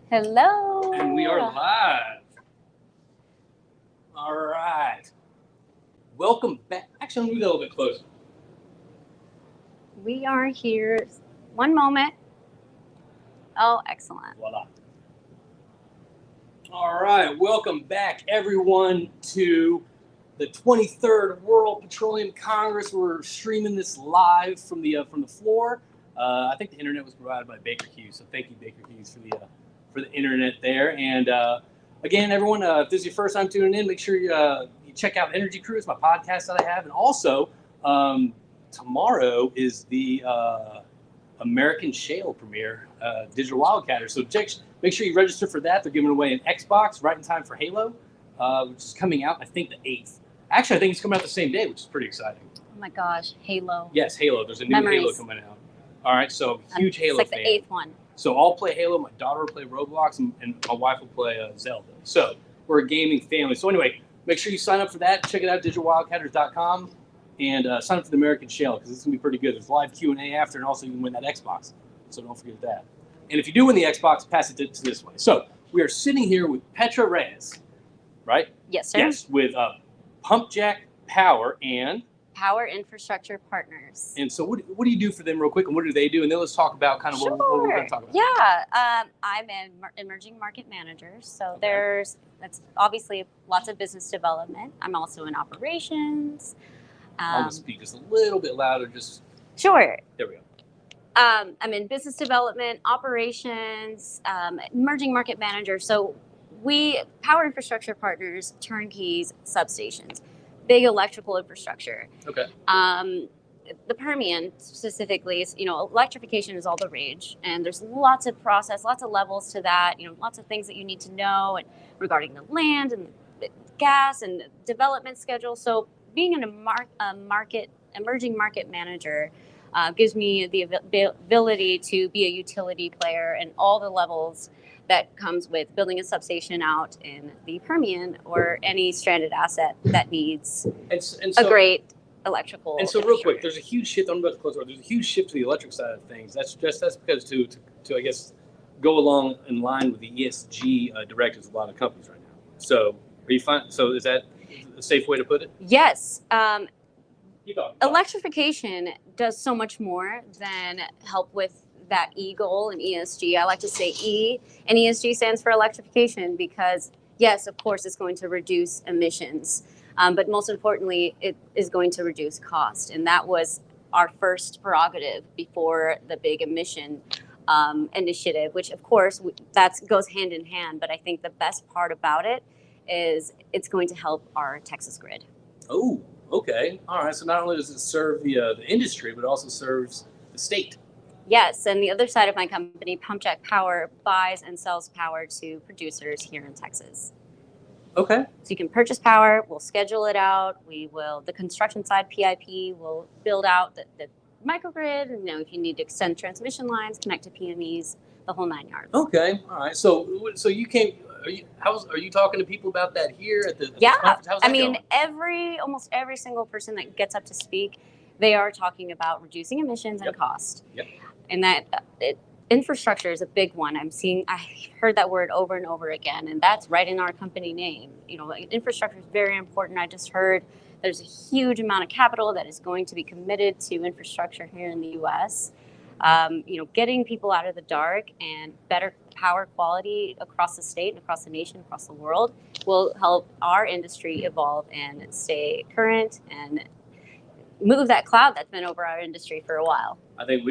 Hello. And we are live. All right. Welcome back. Actually, let me go a little bit closer. We are here. One moment. Oh, excellent. Voila. All right. Welcome back, everyone, to the 23rd World Petroleum Congress. We're streaming this live from the floor. I think the internet was provided by Baker Hughes, so thank you, Baker Hughes, for the internet there. And again, everyone, if this is your first time tuning in, make sure you check out Energy Crew. It's my podcast that I have, and also tomorrow is the American Shale premiere, Digital Wildcatter. So make sure you register for that. They're giving away an Xbox right in time for Halo, which is coming out, I think, the 8th. Actually, I think it's coming out the same day, which is pretty exciting. Oh my gosh, Halo. Yes, Halo. There's a new Memories. Halo coming out. All right, so huge Halo It's like fan. the 8th one. So I'll play Halo, my daughter will play Roblox, and my wife will play Zelda. So we're a gaming family. So anyway, make sure you sign up for that. Check it out, digitalwildcatters.com, and sign up for the American Shale, because it's going to be pretty good. There's live Q&A after, and also you can win that Xbox. So don't forget that. And if you do win the Xbox, pass it to this way. So we are sitting here with Petra Reyes, right? Yes, sir. Yes, with Pumpjack Power and... Power Infrastructure Partners. And so what do you do for them real quick, and what do they do? And then let's talk about kind of what we're going to talk about. Yeah, I'm an emerging market manager. So that's obviously lots of business development. I'm also in operations. I'm going to speak just a little bit louder. Just Sure. There we go. I'm in business development, operations, emerging market manager. So we, Power Infrastructure Partners, turnkeys, substations, big electrical infrastructure. Okay. The Permian specifically is, electrification is all the rage, and there's lots of process, lots of levels to that, lots of things that you need to know and regarding the land and the gas and development schedule. So being in emerging market manager gives me the ability to be a utility player and all the levels that comes with building a substation out in the Permian or any stranded asset that needs a great electrical. And so real quick, there's a huge shift. I'm about to close the door. There's a huge shift to the electric side of things. That's because to I guess go along in line with the ESG directives of a lot of companies right now. So are you fine? So is that a safe way to put it? Yes. Electrification does so much more than help with that E goal in ESG. I like to say E, and ESG stands for electrification because, yes, of course, it's going to reduce emissions, but most importantly, it is going to reduce cost. And that was our first prerogative before the big emission initiative, which, of course, that goes hand in hand. But I think the best part about it is it's going to help our Texas grid. Oh, okay. All right. So not only does it serve the industry, but it also serves the state. Yes, and the other side of my company, Pumpjack Power, buys and sells power to producers here in Texas. Okay. So you can purchase power, we'll schedule it out, the construction side, PIP, will build out the microgrid, if you need to extend transmission lines, connect to PMEs, the whole 9 yards. Okay, all right. So you came, are you talking to people about that here at the conference? How's that going? Almost every single person that gets up to speak, they are talking about reducing emissions and cost. Yep. And that infrastructure is a big one. I heard that word over and over again, and that's right in our company name. Infrastructure is very important. I just heard there's a huge amount of capital that is going to be committed to infrastructure here in the U.S. Getting people out of the dark and better power quality across the state and across the nation, across the world will help our industry evolve and stay current and move that cloud that's been over our industry for a while. I think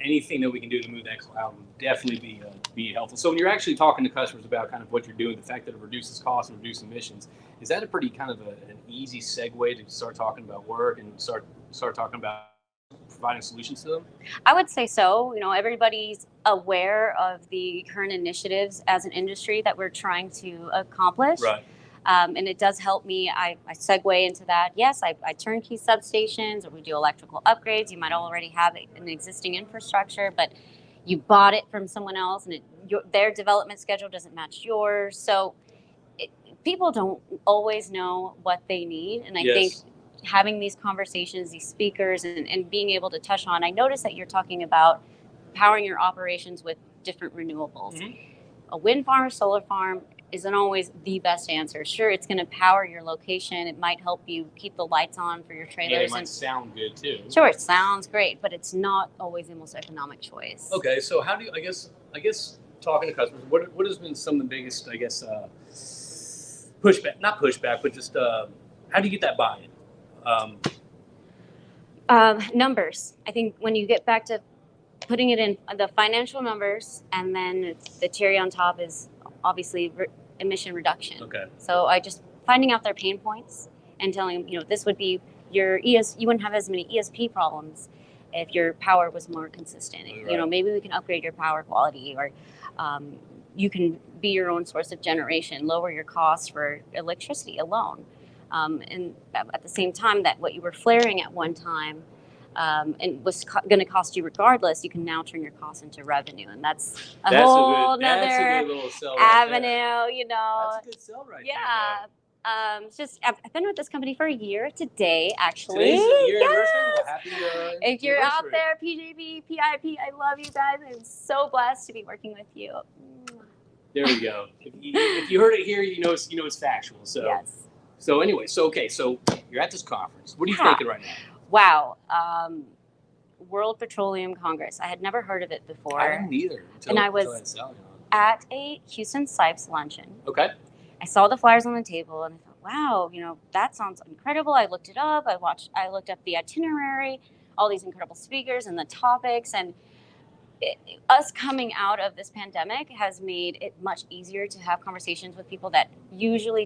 anything that we can do to move that cloud would definitely be helpful. So when you're actually talking to customers about kind of what you're doing, the fact that it reduces costs and reduces emissions, is that a pretty kind of an easy segue to start talking about work and start talking about providing solutions to them? I would say so. Everybody's aware of the current initiatives as an industry that we're trying to accomplish. Right. And it does help me. I segue into that. Yes, I turnkey substations, or we do electrical upgrades. You might already have an existing infrastructure, but you bought it from someone else, and their development schedule doesn't match yours. So people don't always know what they need. And I think having these conversations, these speakers, and being able to touch on, I noticed that you're talking about powering your operations with different renewables. Mm-hmm. a wind farm or solar farm isn't always the best answer. Sure, it's going to power your location. It might help you keep the lights on for your trailers. Yeah, it might sound good too. Sure, it sounds great, but it's not always the most economic choice. Okay, so how do you? I guess talking to customers, what has been some of the biggest, pushback? Not pushback, but just how do you get that buy-in? Numbers. I think when you get back to putting it in the financial numbers, and then the cherry on top is obviously emission reduction. Okay. So I just finding out their pain points and telling them, this would be your you wouldn't have as many ESP problems if your power was more consistent. Right. Maybe we can upgrade your power quality, or you can be your own source of generation, lower your costs for electricity alone. And at the same time, that what you were flaring at one time and was going to cost you regardless, you can now turn your costs into revenue, and that's a whole that's a nother good little sell avenue. That's a good sell right there. It's just I've been with this company for a year today, actually. Today's your anniversary. Yes. Well, happy if you're out anniversary. there, PJB, PIP, I love you guys. I'm so blessed to be working with you. There we go. If you heard it here, you know it's factual. So yes. So anyway, so you're at this conference. What are you thinking right now? Wow. World Petroleum Congress. I had never heard of it before. I didn't either. And I was at a Houston Sipes luncheon. Okay. I saw the flyers on the table and I thought, wow, that sounds incredible. I looked it up. I looked up the itinerary, all these incredible speakers and the topics. And us coming out of this pandemic has made it much easier to have conversations with people that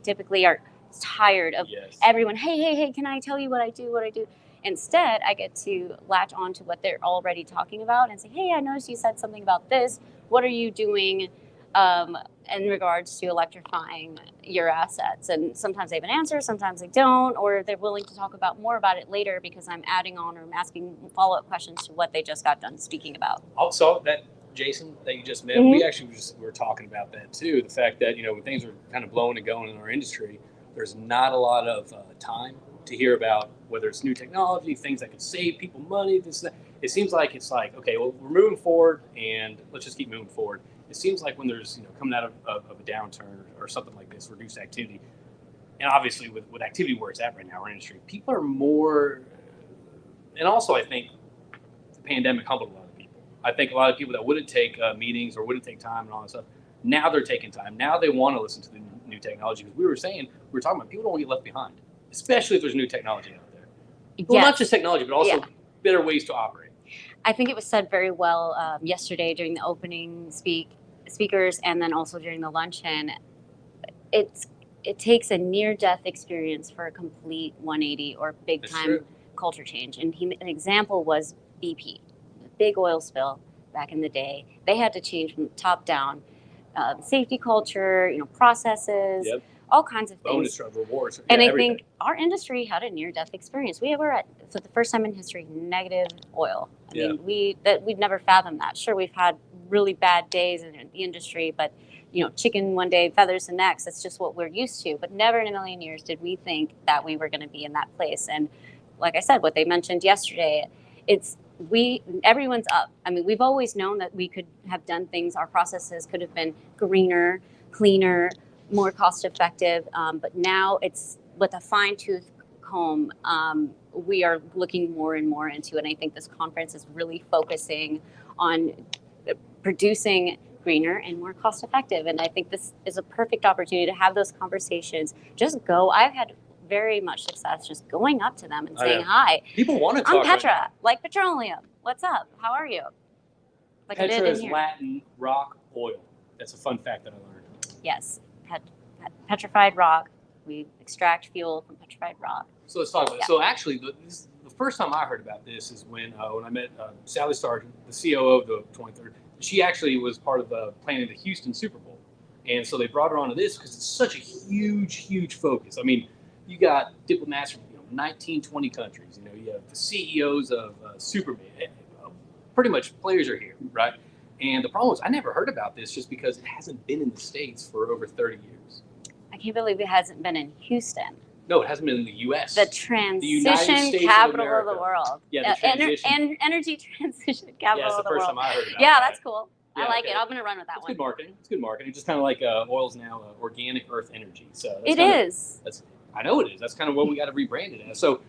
typically are tired of everyone. Hey, can I tell you what I do? Instead, I get to latch on to what they're already talking about and say, hey, I noticed you said something about this. What are you doing in regards to electrifying your assets? And sometimes they have an answer, sometimes they don't, or they're willing to talk about more about it later because I'm adding on or I'm asking follow-up questions to what they just got done speaking about. Also, that Jason that you just met, we actually were talking about that too. The fact that, when things are kind of blowing and going in our industry, there's not a lot of time to hear about whether it's new technology, things that could save people money. It seems like okay, well, we're moving forward, and let's just keep moving forward. It seems like when there's coming out of a downturn or something like this, reduced activity, and obviously with activity where it's at right now in our industry, people are more. And also, I think the pandemic humbled a lot of people. I think a lot of people that wouldn't take meetings or wouldn't take time and all that stuff, now they're taking time. Now they want to listen to the new technology, because we were talking about people don't get left behind, especially if there's new technology out there. Well, not just technology, but also better ways to operate. I think it was said very well yesterday during the opening speakers, and then also during the luncheon. It takes a near-death experience for a complete 180 or big-time culture change. And an example was BP, the big oil spill back in the day. They had to change from top down, safety culture, processes, all kinds of things. Bonus rewards. And I think our industry had a near-death experience. We were at, for the first time in history, negative oil. I mean, we'd never fathomed that. Sure, we've had really bad days in the industry, but chicken one day, feathers the next. That's just what we're used to. But never in a million years did we think that we were going to be in that place. And like I said, what they mentioned yesterday, everyone's up. I mean, we've always known that we could have done things. Our processes could have been greener, cleaner, more cost effective. But now it's with a fine-tooth comb. We are looking more and more into it. And I think this conference is really focusing on producing greener and more cost effective. And I think this is a perfect opportunity to have those conversations. Just go. I've had very much success just going up to them and saying hi. People want to talk. I'm Petra, like petroleum. What's up? How are you? Like Petra is Latin rock oil. That's a fun fact that I learned. Yes, petrified rock. We extract fuel from petrified rock. So let's talk about it. So actually, the first time I heard about this is when I met Sally Sargent, the COO of the 23rd. She actually was part of the planning the Houston Super Bowl. And so they brought her onto this because it's such a huge focus. I mean, you got diplomats from 19, 20 countries. You have the CEOs of Superman. Pretty much players are here, right? And the problem is I never heard about this just because it hasn't been in the States for over 30 years. I can't believe it hasn't been in Houston. No, it hasn't been in the U.S. The transition capital of the world. Yeah, the transition. And energy transition capital of the world. Yeah, that's the first time I heard about Yeah, that. that's cool. I like it. I'm going to run with that It's one. good marketing. It's good marketing. It's just kind of like oil's now organic earth energy. So it is. I know it is. That's kind of what we got to rebrand it as. So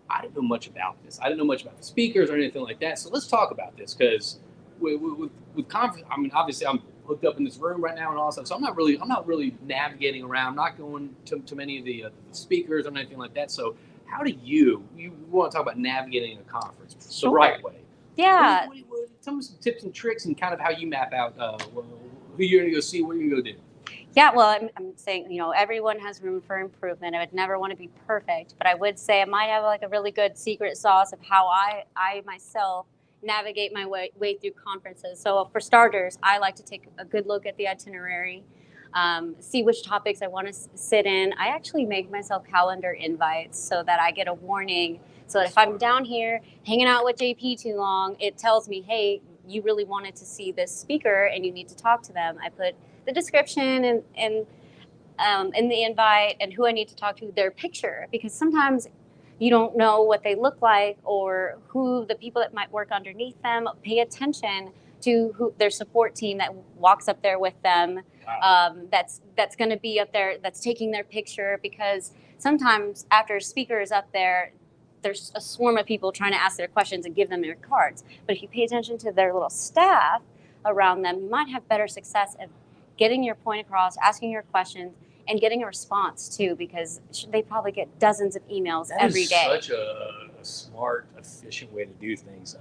I didn't know much about this. I didn't know much about the speakers or anything like that. So let's talk about this because with conference, I mean, obviously I'm hooked up in this room right now and all that stuff. So I'm not really navigating around. I'm not going to many of the speakers or anything like that. So how do you want to talk about navigating a conference the right way? Yeah. Tell me some tips and tricks and kind of how you map out who you're going to go see, what you're going to go do. Yeah, well, I'm saying, everyone has room for improvement. I would never want to be perfect, but I would say I might have like a really good secret sauce of how I myself navigate my way through conferences. So for starters, I like to take a good look at the itinerary, see which topics I want to sit in. I actually make myself calendar invites so that I get a warning. So that if I'm down here hanging out with JP too long, it tells me, hey, you really wanted to see this speaker and you need to talk to them. I put the description and in the invite and who I need to talk to, their picture, because sometimes you don't know what they look like or who the people that might work underneath them. Pay attention to who their support team that walks up there with them. Wow. That's going to be up there, that's taking their picture, because sometimes after a speaker is up there, there's a swarm of people trying to ask their questions and give them their cards. But if you pay attention to their little staff around them, you might have better success at getting your point across, asking your questions, and getting a response too, because they probably get dozens of emails every day. That is such a smart, efficient way to do things.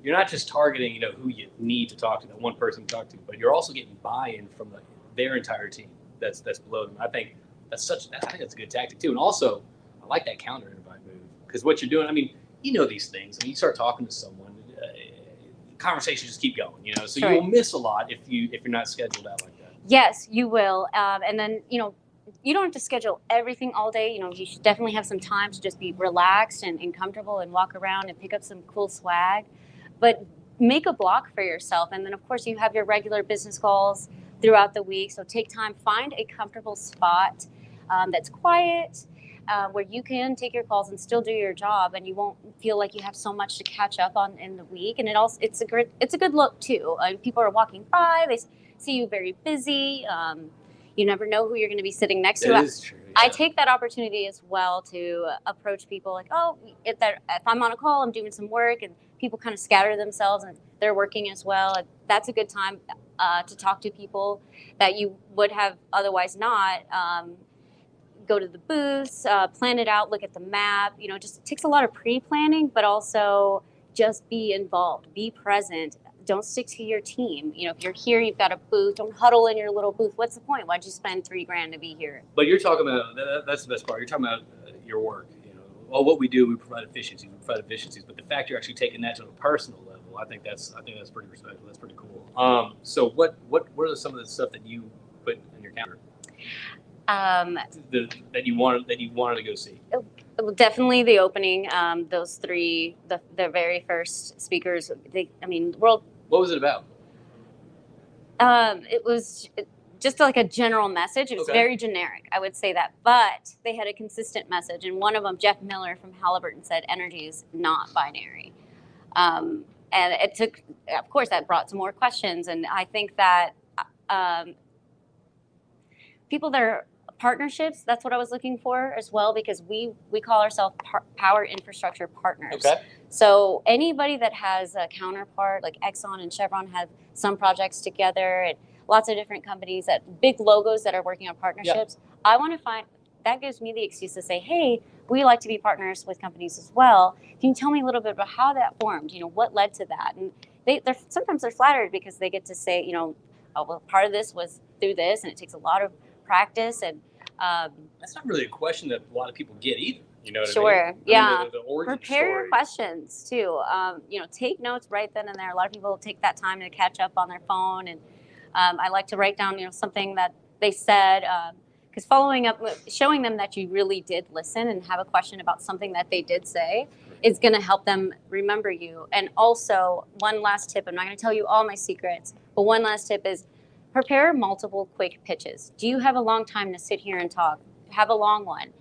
You're not just targeting, who you need to talk to, that one person to talk to, but you're also getting buy-in from their entire team that's below them. I think that's a good tactic too. And also, I like that counter invite move, because what you're doing, I mean, these things. I mean, you start talking to someone, conversations just keep going. So sure. You'll miss a lot if you're not scheduled out like that. Yes, you will. And then, you don't have to schedule everything all day. You should definitely have some time to just be relaxed and comfortable and walk around and pick up some cool swag. But make a block for yourself. And then, of course, you have your regular business calls throughout the week. So take time, find a comfortable spot that's quiet, where you can take your calls and still do your job, and you won't feel like you have so much to catch up on in the week. And it's a good look too. People are walking by, they see you very busy. You never know who you're going to be sitting next to. That is true. Yeah. I take that opportunity as well to approach people like, if I'm on a call, I'm doing some work, and people kind of scatter themselves and they're working as well. And that's a good time to talk to people that you would have otherwise not. Go to the booths, plan it out, look at the map. Just it takes a lot of pre-planning, but also just be involved, be present. Don't stick to your team. If you're here, you've got a booth. Don't huddle in your little booth. What's the point? Why'd you spend $3,000 to be here? But you're talking about that's the best part. You're talking about your work. What we do, we provide efficiencies. But the fact you're actually taking that to a personal level, I think that's pretty respectful. That's pretty cool. So what are some of the stuff that you put in your calendar? That you wanted to go see? Definitely the opening. Those three, the very first speakers. World. What was it about? It was just like a general message. It was very generic, I would say that. But they had a consistent message. And one of them, Jeff Miller from Halliburton, said energy is not binary. And it took, of course, that brought some more questions. And I think that people that are partnerships, that's what I was looking for as well, because we call ourselves power infrastructure partners. Okay. So anybody that has a counterpart, like Exxon and Chevron have some projects together, and lots of different companies, that big logos that are working on partnerships. Yeah. I want to find, that gives me the excuse to say, hey, we like to be partners with companies as well. Can you tell me a little bit about how that formed? What led to that? And sometimes they're flattered because they get to say, part of this was through this, and it takes a lot of practice. And that's not really a question that a lot of people get either. Sure. I mean, yeah. The origin Prepare story. your questions too. Take notes right then and there. A lot of people take that time to catch up on their phone, and I like to write down, something that they said, because following up, showing them that you really did listen and have a question about something that they did say is going to help them remember you. And also, one last tip. I'm not going to tell you all my secrets, but one last tip is prepare multiple quick pitches. Do you have a long time to sit here and talk? Have a long one.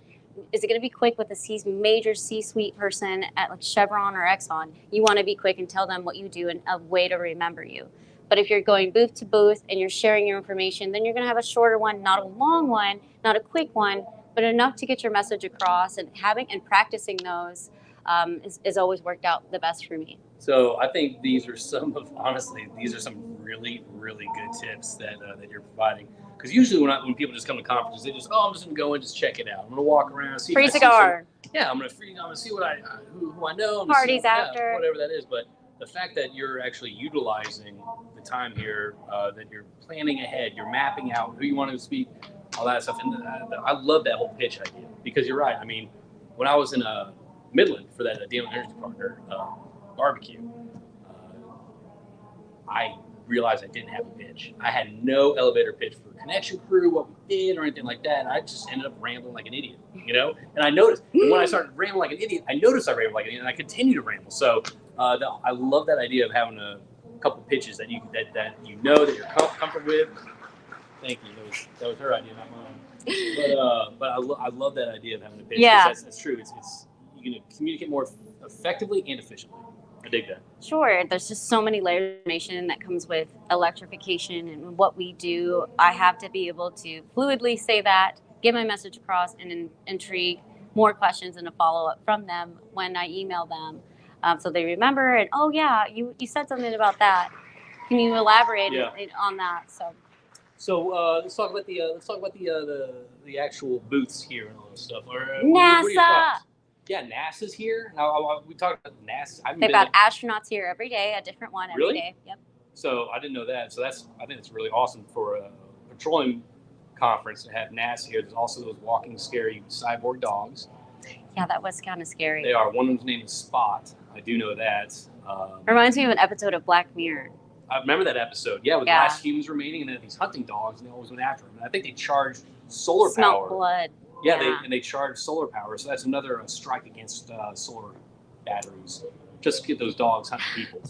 Is it going to be quick with a major C-suite person at like Chevron or Exxon? You want to be quick and tell them what you do and a way to remember you. But if you're going booth to booth and you're sharing your information, then you're going to have a shorter one, not a long one, not a quick one, but enough to get your message across. And having and practicing those is always worked out the best for me. So I think these are honestly, these are some really, really good tips that you're providing. Because usually when people just come to conferences, they just, I'm just going to go and just check it out. I'm going to walk around, see free cigar. I'm going to see what who I know. Parties after. Whatever that is. But the fact that you're actually utilizing the time here, that you're planning ahead, you're mapping out who you want to speak, all that stuff. And I love that whole pitch idea. Because you're right. I mean, when I was in Midland for that Deal Energy Partner barbecue, I realized I didn't have a pitch. I had no elevator pitch for connection crew, what we did, or anything like that. And I just ended up rambling like an idiot, And I noticed, and when I started rambling like an idiot, I noticed I rambled like an idiot, and I continue to ramble. So I love that idea of having a couple pitches that that you're comfortable with. Thank you. That was her idea, not mine. But I love that idea of having a pitch. Yeah, that's true. It's you can communicate more effectively and efficiently. I dig that. Sure. There's just so many layers of information that comes with electrification and what we do. I have to be able to fluidly say that, get my message across, and intrigue more questions and a follow-up from them when I email them, so they remember. And you said something about that. Can you elaborate on that? So let's talk about the actual booths here and all this stuff. NASA. What are your thoughts? Yeah, NASA's here. Now we talked about NASA. They've got astronauts here every day, a different one every day. Yep. So I didn't know that. So I think it's really awesome for a petroleum conference to have NASA here. There's also those walking scary cyborg dogs. Yeah, that was kind of scary. They are. One of them's name is Spot. I do know that. Reminds me of an episode of Black Mirror. I remember that episode. Yeah, with the last humans remaining, and then these hunting dogs, and they always went after them. And I think they charged solar power. Blood. Yeah, they charge solar power, so that's another strike against solar batteries. Just to get those dogs hunting people.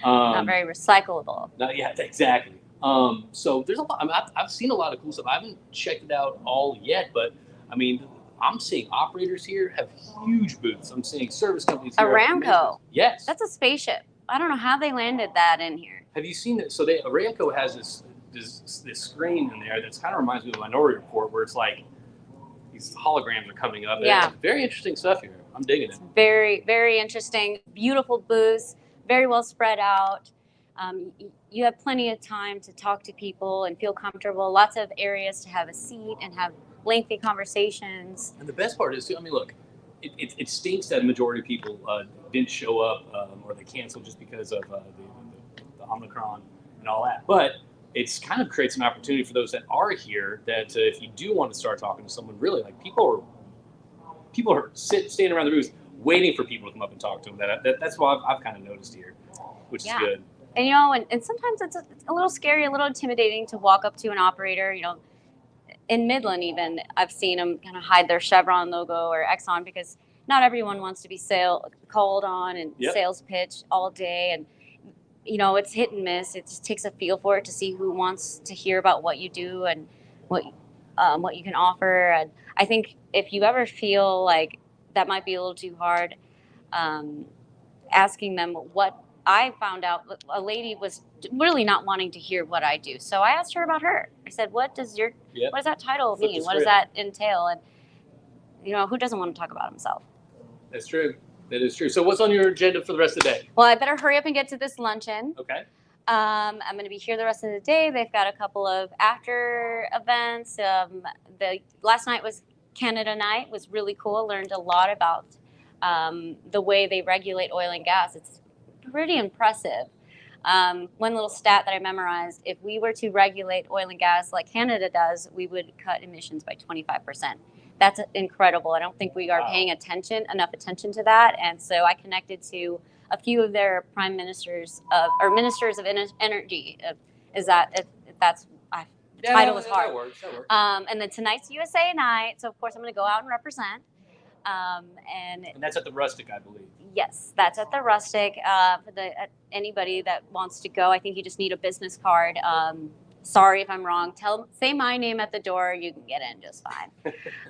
Not very recyclable. Yeah, exactly. So there's a lot. I mean, I've seen a lot of cool stuff. I haven't checked it out all yet, but I mean, I'm seeing operators here have huge booths. I'm seeing service companies here. Aramco. Yes. That's a spaceship. I don't know how they landed that in here. Have you seen it? So Aramco has this screen in there that's kind of reminds me of Minority Report, where it's like these holograms are coming up. Yeah. It's very interesting stuff here. I'm digging it. Very, very interesting. Beautiful booths, very well spread out. You have plenty of time to talk to people and feel comfortable. Lots of areas to have a seat and have lengthy conversations. And the best part is, too, I mean, look, it stinks that a majority of people didn't show up or they canceled just because of the Omicron and all that. But it's kind of creates an opportunity for those that are here that if you do want to start talking to someone, really, like people are standing around the booth waiting for people to come up and talk to them. That's what I've kind of noticed here, which is good. And and sometimes it's a little scary, a little intimidating to walk up to an operator. In Midland even, I've seen them kind of hide their Chevron logo or Exxon because not everyone wants to be called on and sales pitch all day. And it's hit and miss. It just takes a feel for it to see who wants to hear about what you do and what you can offer. And I think if you ever feel like that might be a little too hard, asking them what I found out, a lady was really not wanting to hear what I do. So I asked her about her. I said, what does that title mean? What does that entail? And, who doesn't want to talk about himself? That's true. That is true. So what's on your agenda for the rest of the day? Well, I better hurry up and get to this luncheon. Okay. I'm going to be here the rest of the day. They've got a couple of after events. Last night was Canada Night. Was really cool. Learned a lot about the way they regulate oil and gas. It's pretty impressive. One little stat that I memorized, if we were to regulate oil and gas like Canada does, we would cut emissions by 25%. That's incredible. I don't think we are paying enough attention to that. And so I connected to a few of their prime ministers or ministers of energy. The title is hard. That works. And then tonight's USA night. So of course I'm going to go out and represent. And that's at the Rustic, I believe. Yes, that's at the Rustic. For anybody that wants to go, I think you just need a business card. Sorry if I'm wrong. Say my name at the door. You can get in just fine.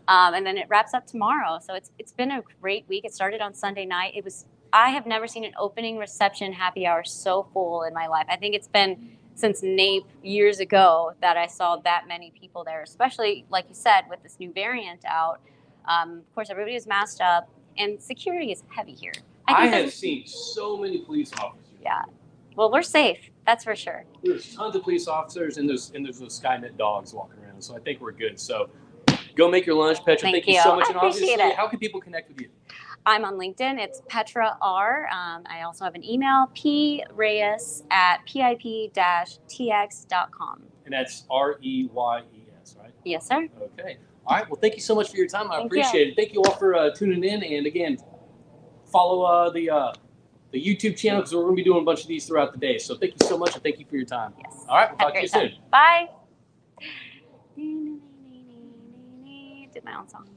And then it wraps up tomorrow. So it's been a great week. It started on Sunday night. I have never seen an opening reception happy hour so full in my life. I think it's been since NAPE years ago that I saw that many people there, especially like you said, with this new variant out. Of course, everybody is masked up, and security is heavy here. I have seen so many police officers. Yeah. Well, we're safe. That's for sure. There's tons of police officers, and there's those Skynet dogs walking around. So I think we're good. So go make your lunch, Petra. Thank you so much. I appreciate it. How can people connect with you? I'm on LinkedIn. It's Petra R. I also have an email, preyes@pip-tx.com. And that's Reyes, right? Yes, sir. Okay. All right. Well, thank you so much for your time. I appreciate you. it. Thank you all for tuning in. And again, follow the YouTube channel because we're going to be doing a bunch of these throughout the day. So thank you so much, and thank you for your time. Yes. All right. We'll talk to you soon. Bye. Did my own song.